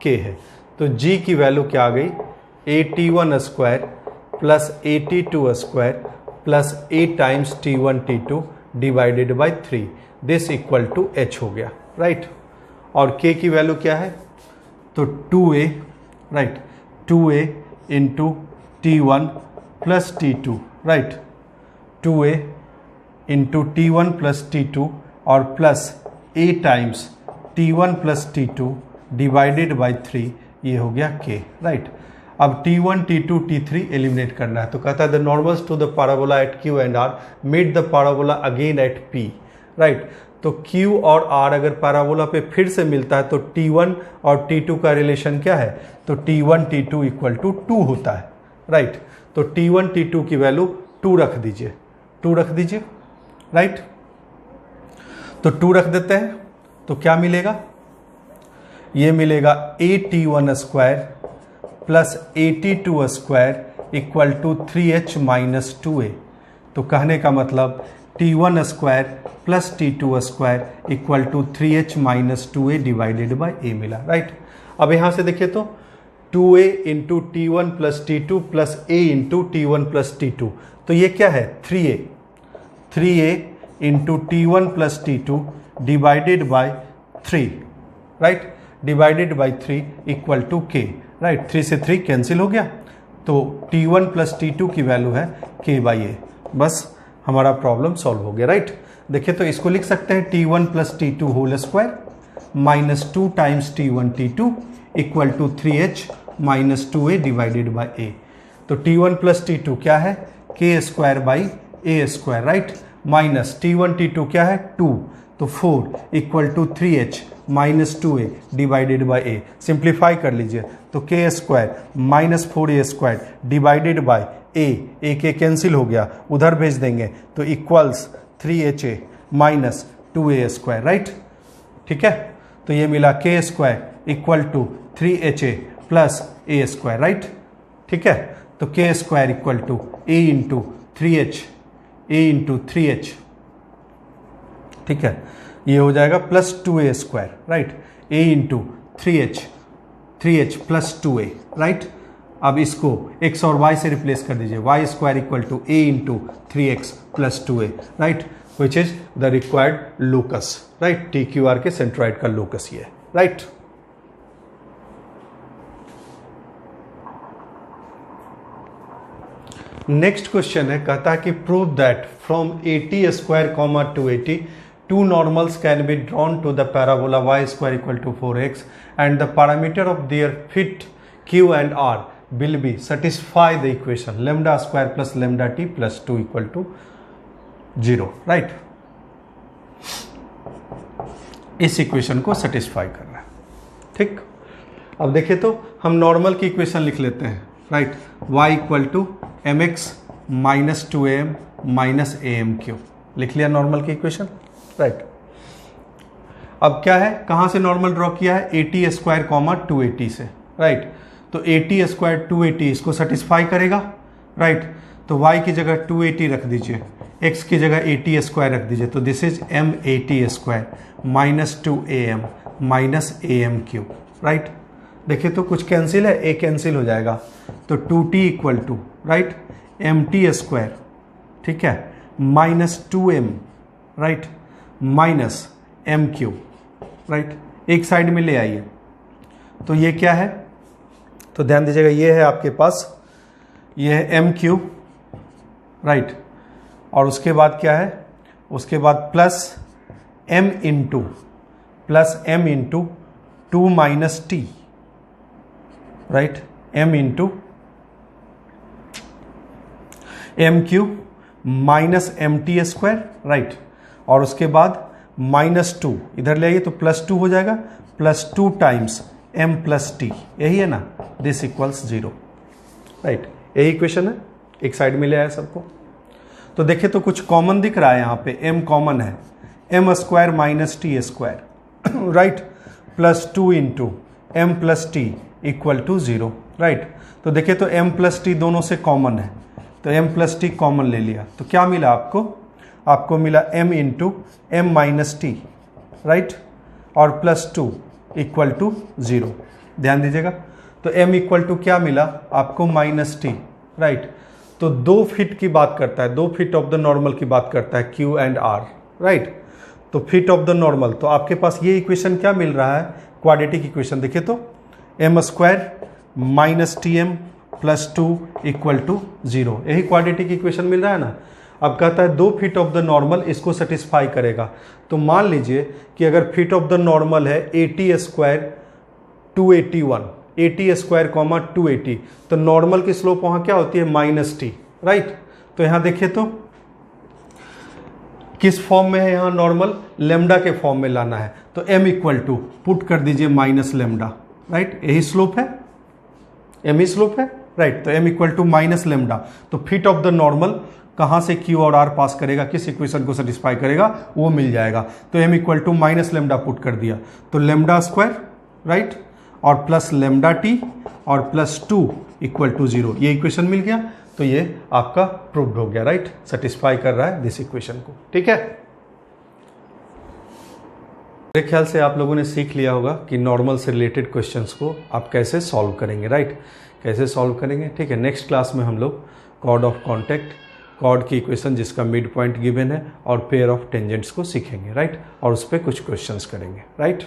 k है, तो g की वैल्यू क्या आ गई, 81 square plus 82 square plus a times t1 t2 divided by 3, this equal to h हो गया, राइट। और k की वैल्यू क्या है, तो 2a, right, 2a into t1 plus t2, right, 2a into t1 plus t2 और plus a times t1 plus t2 divided by 3, ये हो गया k, राइट। अब t1 t2 t3 एलिमिनेट करना है, तो कहता है the normals to the parabola at q and r meet the parabola again at p, right. तो q और r अगर पैराबोला पे फिर से मिलता है तो t1 और t2 का रिलेशन क्या है, तो t1 t2 इक्वल टू 2 होता है, राइट। तो t1 t2 की वैल्यू 2 रख दीजिए, राइट। तो 2 रख देते हैं तो क्या मिलेगा, ये मिलेगा at1 square plus 82 square equal to 3h minus 2a। तो कहने का मतलब t1 square plus t2 square equal to 3h minus 2a divided by a मिला, राइट। अब यहाँ से देखिए तो 2a into t1 plus t2 plus a into t1 plus t2, तो ये क्या है 3a into t1 plus t2 divided by 3, right, divided by 3 equal to k, right. 3 से 3 कैंसिल हो गया, तो T1 प्लस T2 की वैल्यू है K/A। बस हमारा प्रॉब्लम सॉल्व हो गया, राइट। देखिए तो इसको लिख सकते हैं T1 plus T2 whole square minus 2 times T1 T2 equal to 3H minus 2A divided by A। तो T1 प्लस T2 क्या है, K square by A square, right, minus T1 T2 क्या है 2, तो 4 equal to 3H minus 2A divided by A। Simplify कर लीजिए तो K square minus 4A square divided by A के कैंसिल हो गया, उधर भेज देंगे तो equals 3HA minus 2A square, right. ठीक है, तो ये मिला K square equal to 3HA plus A square, right. ठीक है, तो K square equal to A into 3H, ठीक है, ये हो जाएगा plus 2A square, right, A into 3H plus 2A, right. अब इसको x और y से रिप्लेस कर दीजिए, y square equal to A into 3x plus 2A, right, which is the required locus, right. TQR के सेंट्रॉइड का locus ये है, राइट। नेक्स्ट क्वेश्चन है, कहता है कि prove that from 80 square comma 280 two normals can be drawn to the parabola y square equal to 4x and the parameter of their fit q and r will be satisfy the equation lambda square plus lambda t plus 2 equal to 0, right। इस equation को satisfy करना है, ठीक। अब देखिए तो हम normal की इक्वेशन लिख लेते हैं, right. y equal to mx minus 2am minus am3 लिख लिया नॉर्मल की इक्वेशन, राइट। अब क्या है, कहां से नॉर्मल ड्रॉ किया है, 80 स्क्वायर कॉमा 280 से, राइट। तो 80 स्क्वायर 280 इसको सेटिस्फाई करेगा, राइट। तो y की जगह 280 रख दीजिए, x की जगह 80 स्क्वायर रख दीजिए, तो this is m80 square minus 2am minus am3, right. देखिए तो कुछ कैंसिल है, a कैंसिल हो जाएगा, तो 2t equal to, right, mt square, ठीक है, minus 2m, right, minus m3, right. एक साइड में ले आइए, तो ये क्या है, तो ध्यान दीजिएगा, ये है आपके पास, ये है m3, राइट। और उसके बाद क्या है, उसके बाद plus m into 2 minus t, right, m into m3 minus mt square, right. और उसके बाद माइनस 2 इधर ले आइए तो प्लस 2 हो जाएगा, plus 2 times m plus t, यही है ना, दिस इक्वल्स 0, राइट। यही इक्वेशन है, एक साइड में ले आया सबको। तो देखिए तो कुछ कॉमन दिख रहा है यहाँ पे, m कॉमन है, m square minus t square, right, plus 2 into m plus T equal to 0, right. तो देखिए तो m प्लस टी दोनों से कॉमन है, तो m प्लस टी कॉमन ले लिया, तो क्या मिला आपको मिला m into M minus T, right, और प्लस 2 इक्वल टू 0। ध्यान दीजिएगा, तो m इक्वल टू क्या मिला आपको, माइनस टी, राइट। तो 2 फीट की बात करता है, 2 फीट ऑफ द नॉर्मल की बात करता है Q एंड R, राइट। तो फीट ऑफ द नॉर्मल, तो आपके पास ये इक्वेशन क्या मिल रहा है, क्वाड्रेटिक इक्वेशन। देखिए तो m square minus T M plus 2 equal to 0, यही क्वाड्रेटिक इक्वेशन मिल रहा है ना। अब कहता है 2 फीट ऑफ द नॉर्मल इसको सेटिस्फाई करेगा, तो मान लीजिए कि अगर फीट ऑफ द नॉर्मल है 80 स्क्वायर 281, 80 स्क्वायर कॉमा 280, तो नॉर्मल की स्लोप वहां क्या होती है, माइनस टी, राइट। तो यहां देखिए तो किस फॉर्म में है, यहाँ नॉर्मल लेमडा के फॉर्म में लाना है, तो m इक्वल टू पुट कर दीजिए माइनस लेमडा, राइट, यही स्लोप है, m ही स्लोप है, राइट। तो m equal to minus lambda, तो फीट ऑफ द नॉर्मल कहां से Q और R पास करेगा, किस इक्वेशन को सेटिस्फाई करेगा, वो मिल जाएगा। तो m equal to minus lambda put कर दिया, तो लेमडा स्क्वायर, राइट, और प्लस लेमडा टी और प्लस 2 इक्वल टू 0, ये इक्वेशन मिल गया। तो ये आपका प्रूव्ड हो गया, राइट, सेटिस्फाई कर रहा है दिस इक्वेशन को, ठीक है। मेरे ख्याल से आप लोगों ने सीख लिया होगा कि नॉर्मल से रिलेटेड क्वेश्चंस को आप कैसे सॉल्व करेंगे, राइट, कैसे सॉल्व करेंगे, ठीक है। नेक्स्ट क्लास में हम लोग कॉर्ड ऑफ कॉन्टैक्ट, कॉर्ड की इक्वेशन जिसका मिड पॉइंट गिवन है, और पेयर ऑफ टेंजेंट्स को सीखेंगे, राइट, और उस पर कुछ क्वेश्चंस करेंगे, राइट।